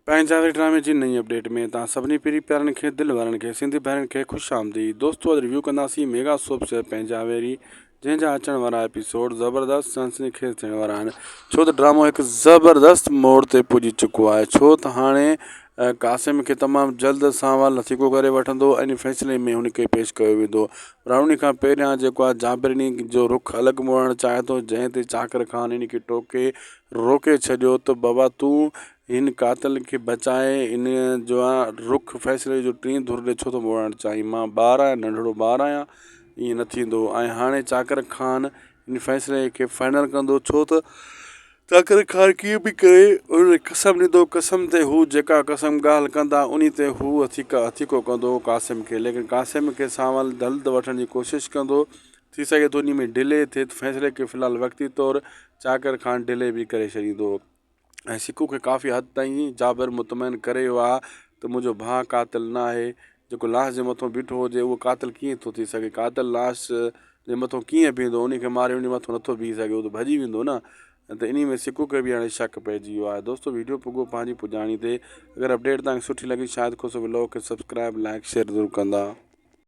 पंहिंजावे ड्रामे जी नई अपडेट में तव्हां सभिनी पहिरीं प्यारनि खे दिलि वारनि खे सिंधी भाउरनि खे ख़ुशि आमदीद। दोस्तो अॼु रिव्यू कंदासीं मेगा सोप से पंहिंजावेरी, जंहिंजा अचण वारा एपिसोड ज़बरदस्त सनसनीखेज़ थियण वारा आहिनि। छो त ड्रामो हिकु ज़बरदस्त मोड़ ते पुॼी चुको आहे। छो त हाणे क़ासिम खे तमामु जल्द सां लसीको करे वठंदो ऐं फ़ैसिले में हुनखे पेश कयो वेंदो। पर उन खां पहिरियां जेको आहे जाबिरनी जो रुख अलॻि मोड़णु चाहे थो, जंहिं ते चाकर ख़ान इन खे रोके छॾियो त बाबा तूं हिन कातिल खे बचाए इन जो आहे रुख फ़ैसिले जो टीं धुर ॾे छो थो मोड़णु चाहीं। मां ॿारु आहियां, नंढिड़ो ॿारु आहियां, ईअं न थींदो। ऐं हाणे चाकर ख़ान इन फ़ैसिले खे फाइनल कंदो। छो त चाकर ख़ान कीअं बि करे उन कसम ॾींदो, कसम ते हू जेका कसम ॻाल्हि कंदा उन ते हू हथीको कंदो क़ासिम खे। लेकिन क़ासिम खे सावल दलद वठण जी कोशिशि कंदो। थी सघे थो उन में डिले थिए त फ़ैसिले खे फ़िलहालु वक़्ती तौरु चाकर ख़ान डिले बि करे छॾींदो। ऐं सिकू खे काफ़ी हद ताईं जाबिर मुतमइन करे वियो आहे त मुंहिंजो भाउ कातिल न आहे। जेको लाश जे मथां बीठो हुजे उहो कातिल कीअं थो थी सघे? कातिल लाश जे मथां कीअं बीहंदो? उन खे मारे उन मथां नथो बीह सघे, उहो त भॼी वेंदो न। त इन में सिकू खे बि हाणे शक पइजी वियो आहे। दोस्तो वीडियो पुॻो पंहिंजी पुॼाणी ते। अगरि अपडेट तव्हांखे सुठी लॻी शायदि को सो ब्लॉग खे सब्सक्राइब लाइक शेयर ज़रूरु कंदा।